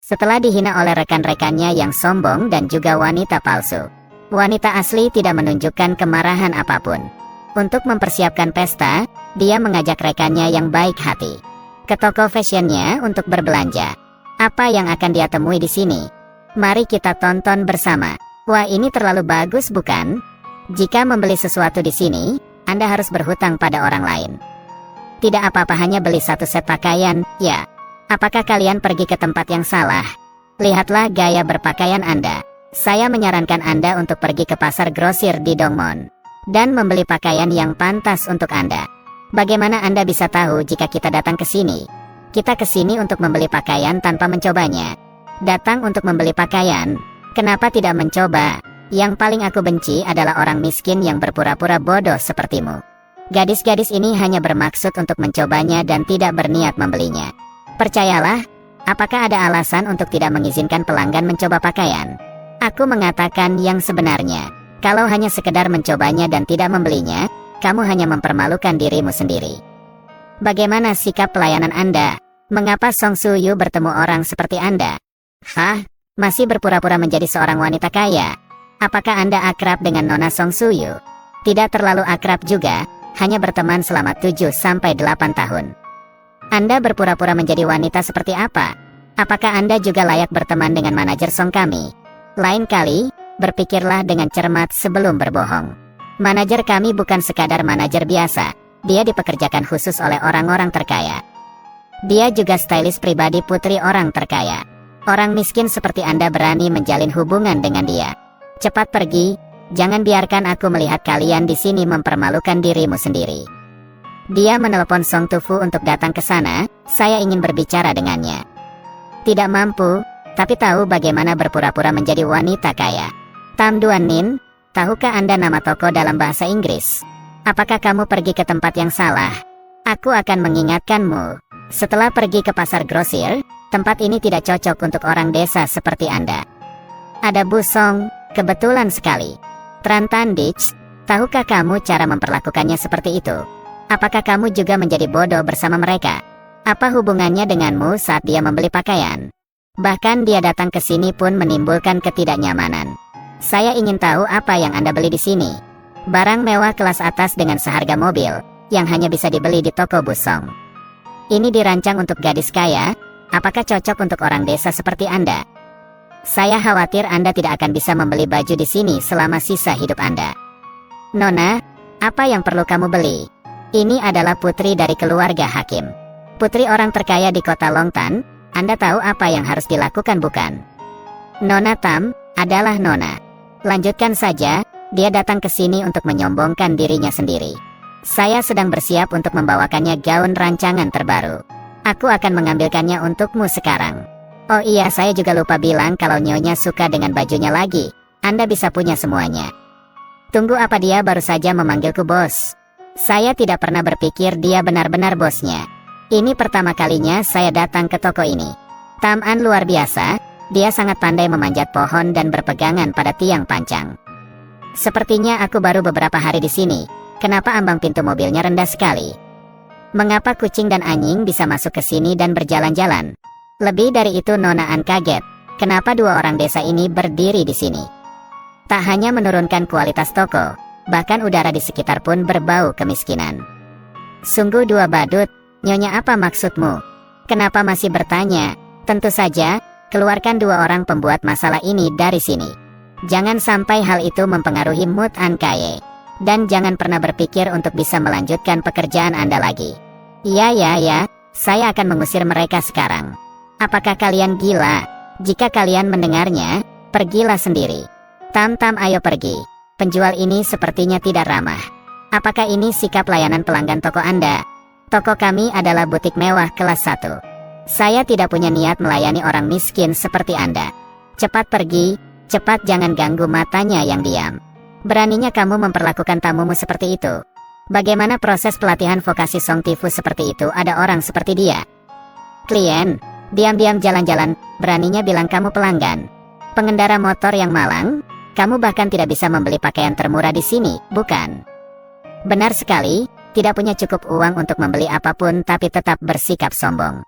Setelah dihina oleh rekan-rekannya yang sombong dan juga wanita palsu, wanita asli tidak menunjukkan kemarahan apapun. Untuk mempersiapkan pesta, dia mengajak rekannya yang baik hati ke toko fashionnya untuk berbelanja. Apa yang akan dia temui di sini? Mari kita tonton bersama. Wah, ini terlalu bagus, bukan? Jika membeli sesuatu di sini, Anda harus berhutang pada orang lain. Tidak apa-apa, hanya beli satu set pakaian, ya. Apakah kalian pergi ke tempat yang salah? Lihatlah gaya berpakaian Anda. Saya menyarankan Anda untuk pergi ke pasar grosir di Dongmon dan membeli pakaian yang pantas untuk Anda. Bagaimana Anda bisa tahu jika kita datang ke sini? Kita ke sini untuk membeli pakaian tanpa mencobanya. Datang untuk membeli pakaian, kenapa tidak mencoba? Yang paling aku benci adalah orang miskin yang berpura-pura bodoh sepertimu. Gadis-gadis ini hanya bermaksud untuk mencobanya dan tidak berniat membelinya. Percayalah, apakah ada alasan untuk tidak mengizinkan pelanggan mencoba pakaian? Aku mengatakan yang sebenarnya. Kalau hanya sekedar mencobanya dan tidak membelinya, kamu hanya mempermalukan dirimu sendiri. Bagaimana sikap pelayanan Anda? Mengapa Song Suyu bertemu orang seperti Anda? Hah? Masih berpura-pura menjadi seorang wanita kaya? Apakah Anda akrab dengan Nona Song Suyu? Tidak terlalu akrab juga, hanya berteman selama 7-8 tahun. Anda berpura-pura menjadi wanita seperti apa? Apakah Anda juga layak berteman dengan manajer Song kami? Lain kali, berpikirlah dengan cermat sebelum berbohong. Manajer kami bukan sekadar manajer biasa, dia dipekerjakan khusus oleh orang-orang terkaya. Dia juga stylist pribadi putri orang terkaya. Orang miskin seperti Anda berani menjalin hubungan dengan dia. Cepat pergi, jangan biarkan aku melihat kalian di sini mempermalukan dirimu sendiri. Dia menelepon Song Tufu untuk datang ke sana, saya ingin berbicara dengannya. Tidak mampu, tapi tahu bagaimana berpura-pura menjadi wanita kaya. Tam Duan Nin, tahukah Anda nama toko dalam bahasa Inggris? Apakah kamu pergi ke tempat yang salah? Aku akan mengingatkanmu. Setelah pergi ke pasar grosir, tempat ini tidak cocok untuk orang desa seperti Anda. Ada Bu Song, kebetulan sekali. Tran Tan Dich, tahukah kamu cara memperlakukannya seperti itu? Apakah kamu juga menjadi bodoh bersama mereka? Apa hubungannya denganmu saat dia membeli pakaian? Bahkan dia datang ke sini pun menimbulkan ketidaknyamanan. Saya ingin tahu apa yang Anda beli di sini. Barang mewah kelas atas dengan seharga mobil, yang hanya bisa dibeli di toko Busong. Ini dirancang untuk gadis kaya, apakah cocok untuk orang desa seperti Anda? Saya khawatir Anda tidak akan bisa membeli baju di sini selama sisa hidup Anda. Nona, apa yang perlu kamu beli? Ini adalah putri dari keluarga hakim. Putri orang terkaya di kota Longtan, Anda tahu apa yang harus dilakukan bukan? Nona Tam, adalah Nona. Lanjutkan saja, dia datang ke sini untuk menyombongkan dirinya sendiri. Saya sedang bersiap untuk membawakannya gaun rancangan terbaru. Aku akan mengambilkannya untukmu sekarang. Oh iya, saya juga lupa bilang kalau Nyonya suka dengan bajunya lagi. Anda bisa punya semuanya. Tunggu, apa dia baru saja memanggilku bos? Saya tidak pernah berpikir dia benar-benar bosnya. Ini pertama kalinya saya datang ke toko ini. Tam An luar biasa, dia sangat pandai memanjat pohon dan berpegangan pada tiang pancang. Sepertinya aku baru beberapa hari di sini. Kenapa ambang pintu mobilnya rendah sekali? Mengapa kucing dan anjing bisa masuk ke sini dan berjalan-jalan? Lebih dari itu, Nona An kaget. Kenapa dua orang desa ini berdiri di sini? Tak hanya menurunkan kualitas toko, bahkan udara di sekitar pun berbau kemiskinan. Sungguh dua badut. Nyonya, apa maksudmu? Kenapa masih bertanya? Tentu saja, keluarkan dua orang pembuat masalah ini dari sini. Jangan sampai hal itu mempengaruhi mood An Kaye. Dan jangan pernah berpikir untuk bisa melanjutkan pekerjaan Anda lagi. Ya, saya akan mengusir mereka sekarang. Apakah kalian gila? Jika kalian mendengarnya, pergilah sendiri. Tam, ayo pergi. Penjual ini sepertinya tidak ramah. Apakah ini sikap layanan pelanggan toko Anda? Toko kami adalah butik mewah kelas 1. Saya tidak punya niat melayani orang miskin seperti Anda. Cepat pergi, cepat, jangan ganggu matanya yang diam. Beraninya kamu memperlakukan tamumu seperti itu. Bagaimana proses pelatihan vokasi Song Tifu seperti itu ada orang seperti dia? Klien, diam-diam jalan-jalan, beraninya bilang kamu pelanggan. Pengendara motor yang malang, kamu bahkan tidak bisa membeli pakaian termurah di sini, bukan? Benar sekali, tidak punya cukup uang untuk membeli apapun tapi tetap bersikap sombong.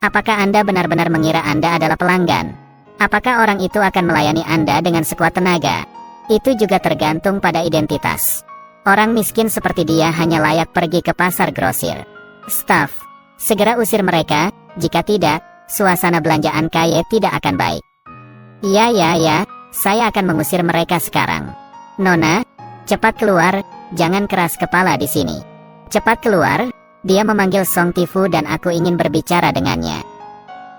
Apakah Anda benar-benar mengira Anda adalah pelanggan? Apakah orang itu akan melayani Anda dengan sekuat tenaga? Itu juga tergantung pada identitas. Orang miskin seperti dia hanya layak pergi ke pasar grosir. Staf, segera usir mereka, jika tidak, suasana belanjaan kaya tidak akan baik. Ya, saya akan mengusir mereka sekarang. Nona, cepat keluar, jangan keras kepala di sini. Cepat keluar, dia memanggil Song Tifu dan aku ingin berbicara dengannya.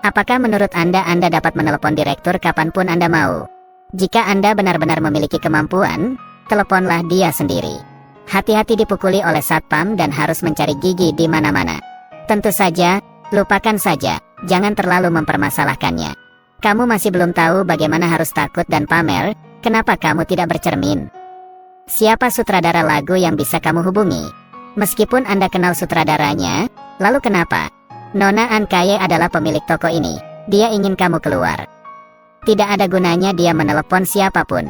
Apakah menurut Anda dapat menelepon direktur kapanpun Anda mau? Jika Anda benar-benar memiliki kemampuan, teleponlah dia sendiri. Hati-hati dipukuli oleh satpam dan harus mencari gigi di mana-mana. Tentu saja, lupakan saja, jangan terlalu mempermasalahkannya. Kamu masih belum tahu bagaimana harus takut dan pamer, kenapa kamu tidak bercermin? Siapa sutradara lagu yang bisa kamu hubungi? Meskipun Anda kenal sutradaranya, lalu kenapa? Nona An Kaye adalah pemilik toko ini, dia ingin kamu keluar. Tidak ada gunanya dia menelepon siapapun.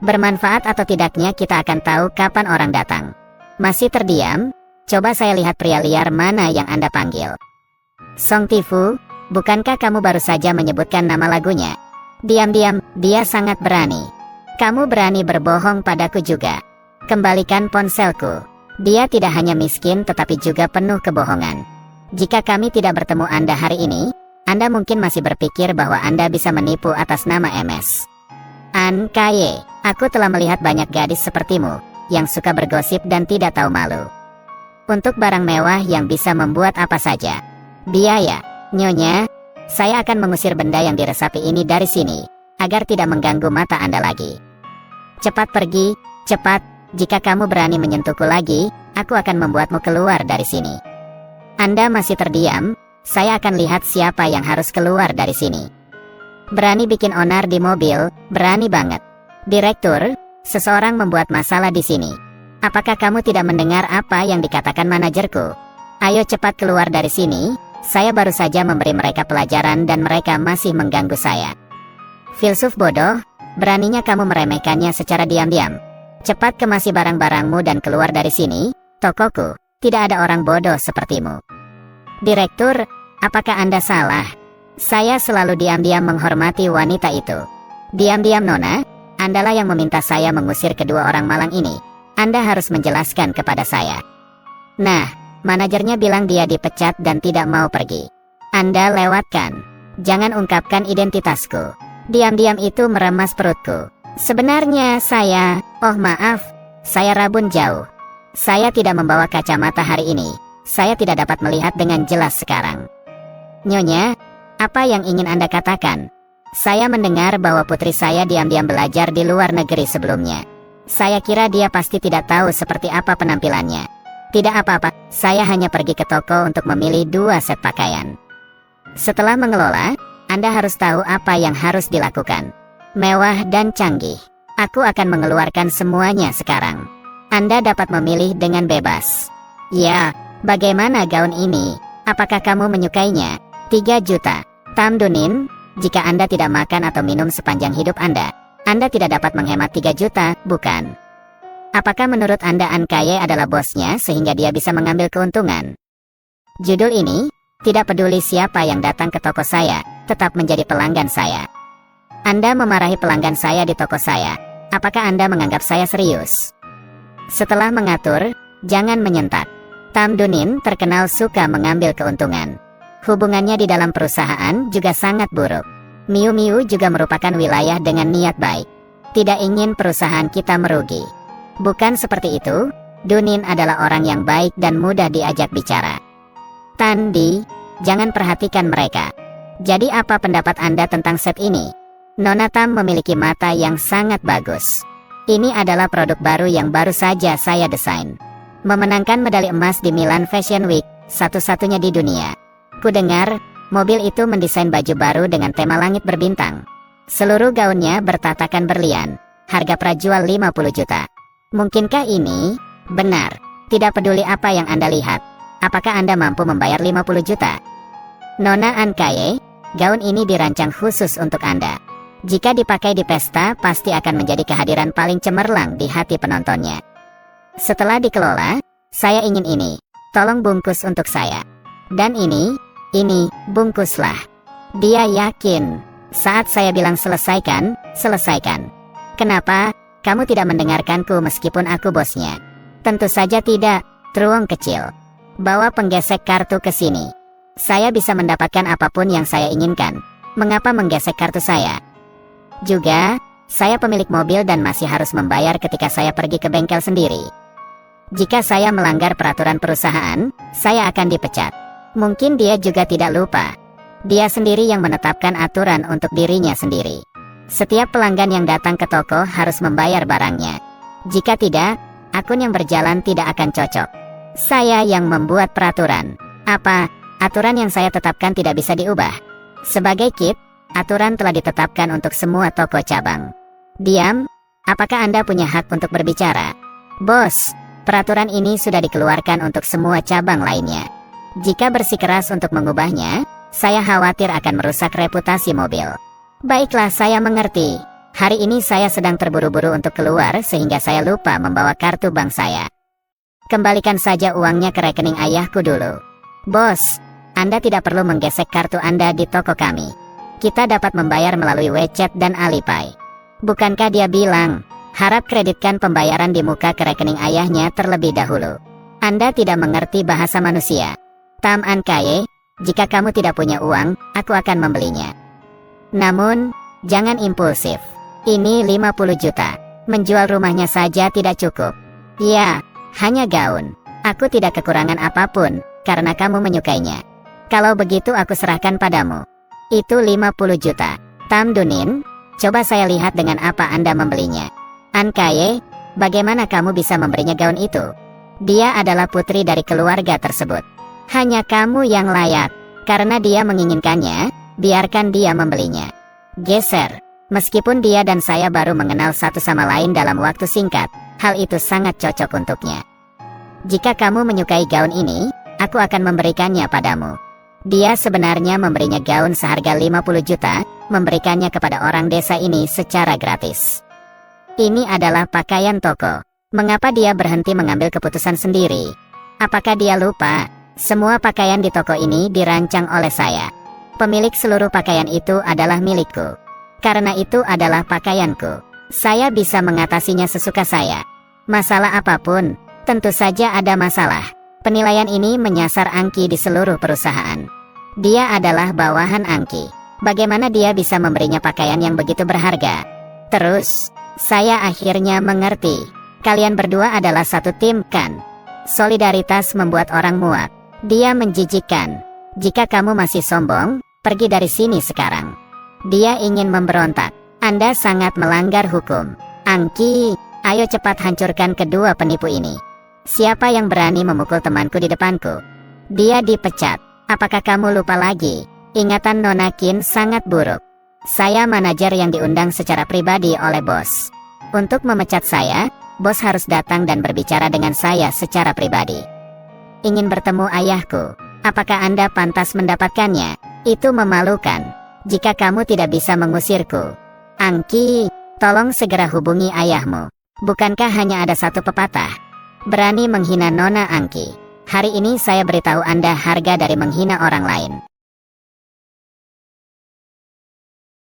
Bermanfaat atau tidaknya kita akan tahu kapan orang datang. Masih terdiam? Coba saya lihat pria liar mana yang Anda panggil. Song Tifu, bukankah kamu baru saja menyebutkan nama lagunya? Diam-diam, dia sangat berani. Kamu berani berbohong padaku juga. Kembalikan ponselku. Dia tidak hanya miskin tetapi juga penuh kebohongan. Jika kami tidak bertemu Anda hari ini, Anda mungkin masih berpikir bahwa Anda bisa menipu atas nama MS. An Kaye, aku telah melihat banyak gadis sepertimu, yang suka bergosip dan tidak tahu malu. Untuk barang mewah yang bisa membuat apa saja. Biaya, Nyonya, saya akan mengusir benda yang diresapi ini dari sini, agar tidak mengganggu mata Anda lagi. Cepat pergi, cepat, jika kamu berani menyentuhku lagi, aku akan membuatmu keluar dari sini. Anda masih terdiam, saya akan lihat siapa yang harus keluar dari sini. Berani bikin onar di mobil, berani banget. Direktur, seseorang membuat masalah di sini. Apakah kamu tidak mendengar apa yang dikatakan manajerku? Ayo cepat keluar dari sini, saya baru saja memberi mereka pelajaran dan mereka masih mengganggu saya. Filsuf bodoh, beraninya kamu meremehkannya secara diam-diam. Cepat kemasi barang-barangmu dan keluar dari sini, tokoku, tidak ada orang bodoh sepertimu. Direktur, apakah Anda salah? Saya selalu diam-diam menghormati wanita itu. Diam-diam Nona, Andalah yang meminta saya mengusir kedua orang malang ini. Anda harus menjelaskan kepada saya. Nah, manajernya bilang dia dipecat dan tidak mau pergi. Anda lewatkan. Jangan ungkapkan identitasku. Diam-diam itu meremas perutku. Sebenarnya saya, oh maaf, saya rabun jauh. Saya tidak membawa kacamata hari ini. Saya tidak dapat melihat dengan jelas sekarang. Nyonya, apa yang ingin Anda katakan? Saya mendengar bahwa putri saya diam-diam belajar di luar negeri sebelumnya. Saya kira dia pasti tidak tahu seperti apa penampilannya. Tidak apa-apa, saya hanya pergi ke toko untuk memilih 2 set pakaian. Setelah mengelola, Anda harus tahu apa yang harus dilakukan. Mewah dan canggih. Aku akan mengeluarkan semuanya sekarang. Anda dapat memilih dengan bebas. Ya, bagaimana gaun ini? Apakah kamu menyukainya? 3 juta. Tam Dunin, jika Anda tidak makan atau minum sepanjang hidup Anda tidak dapat menghemat 3 juta, bukan? Apakah menurut Anda An Kaye adalah bosnya sehingga dia bisa mengambil keuntungan? Judul ini, tidak peduli siapa yang datang ke toko saya, tetap menjadi pelanggan saya. Anda memarahi pelanggan saya di toko saya. Apakah Anda menganggap saya serius? Setelah mengatur, jangan menyentak. Tam Dunin terkenal suka mengambil keuntungan. Hubungannya di dalam perusahaan juga sangat buruk. Miu Miu juga merupakan wilayah dengan niat baik. Tidak ingin perusahaan kita merugi. Bukan seperti itu, Dunin adalah orang yang baik dan mudah diajak bicara. Tandi, jangan perhatikan mereka. Jadi apa pendapat Anda tentang set ini? Nona Tam memiliki mata yang sangat bagus. Ini adalah produk baru yang baru saja saya desain. Memenangkan medali emas di Milan Fashion Week, satu-satunya di dunia. Ku dengar, mobil itu mendesain baju baru dengan tema langit berbintang. Seluruh gaunnya bertatakan berlian. Harga prajual 50 juta. Mungkinkah ini? Benar. Tidak peduli apa yang Anda lihat. Apakah Anda mampu membayar 50 juta? Nona An Kaye, gaun ini dirancang khusus untuk Anda. Jika dipakai di pesta, pasti akan menjadi kehadiran paling cemerlang di hati penontonnya. Setelah dikelola, saya ingin ini. Tolong bungkus untuk saya. Dan ini Ini, bungkuslah. Dia yakin. Saat saya bilang selesaikan, selesaikan. Kenapa? Kamu tidak mendengarkanku meskipun aku bosnya. Tentu saja tidak, Truong kecil. Bawa penggesek kartu ke sini. Saya bisa mendapatkan apapun yang saya inginkan. Mengapa menggesek kartu saya? Juga, saya pemilik mobil dan masih harus membayar ketika saya pergi ke bengkel sendiri. Jika saya melanggar peraturan perusahaan, saya akan dipecat. Mungkin dia juga tidak lupa. Dia sendiri yang menetapkan aturan untuk dirinya sendiri. Setiap pelanggan yang datang ke toko harus membayar barangnya. Jika tidak, akun yang berjalan tidak akan cocok. Saya yang membuat peraturan. Apa? Aturan yang saya tetapkan tidak bisa diubah. Sebagai Kit, aturan telah ditetapkan untuk semua toko cabang. Diam, apakah Anda punya hak untuk berbicara? Bos, peraturan ini sudah dikeluarkan untuk semua cabang lainnya. Jika bersikeras untuk mengubahnya, saya khawatir akan merusak reputasi mobil. Baiklah, saya mengerti. Hari ini saya sedang terburu-buru untuk keluar sehingga saya lupa membawa kartu bank saya. Kembalikan saja uangnya ke rekening ayahku dulu. Bos, Anda tidak perlu menggesek kartu Anda di toko kami. Kita dapat membayar melalui WeChat dan Alipay. Bukankah dia bilang, harap kreditkan pembayaran di muka ke rekening ayahnya terlebih dahulu. Anda tidak mengerti bahasa manusia. Tam An Kaye, jika kamu tidak punya uang, aku akan membelinya. Namun, jangan impulsif. Ini 50 juta. Menjual rumahnya saja tidak cukup. Ya, hanya gaun. Aku tidak kekurangan apapun, karena kamu menyukainya. Kalau begitu aku serahkan padamu. Itu 50 juta. Tam Dunin, coba saya lihat dengan apa Anda membelinya. An Kaye, bagaimana kamu bisa memberinya gaun itu? Dia adalah putri dari keluarga tersebut. Hanya kamu yang layak. Karena dia menginginkannya, biarkan dia membelinya. Geser. Meskipun dia dan saya baru mengenal satu sama lain dalam waktu singkat, hal itu sangat cocok untuknya. Jika kamu menyukai gaun ini, aku akan memberikannya padamu. Dia sebenarnya memberinya gaun seharga 50 juta, memberikannya kepada orang desa ini secara gratis. Ini adalah pakaian toko. Mengapa dia berhenti mengambil keputusan sendiri? Apakah dia lupa? Semua pakaian di toko ini dirancang oleh saya. Pemilik seluruh pakaian itu adalah milikku. Karena itu adalah pakaianku. Saya bisa mengatasinya sesuka saya. Masalah apapun, tentu saja ada masalah. Penilaian ini menyasar Angki di seluruh perusahaan. Dia adalah bawahan Angki. Bagaimana dia bisa memberinya pakaian yang begitu berharga? Terus, saya akhirnya mengerti. Kalian berdua adalah satu tim, kan? Solidaritas membuat orang muak. Dia menjijikkan. Jika kamu masih sombong, pergi dari sini sekarang. Dia ingin memberontak. Anda sangat melanggar hukum. Angki, ayo cepat hancurkan kedua penipu ini. Siapa yang berani memukul temanku di depanku? Dia dipecat. Apakah kamu lupa lagi? Ingatan Nona Qin sangat buruk. Saya manajer yang diundang secara pribadi oleh bos. Untuk memecat saya, bos harus datang dan berbicara dengan saya secara pribadi. Ingin bertemu ayahku. Apakah Anda pantas mendapatkannya? Itu memalukan. Jika kamu tidak bisa mengusirku. Angki, tolong segera hubungi ayahmu. Bukankah hanya ada satu pepatah? Berani menghina Nona Angki. Hari ini saya beritahu Anda harga dari menghina orang lain.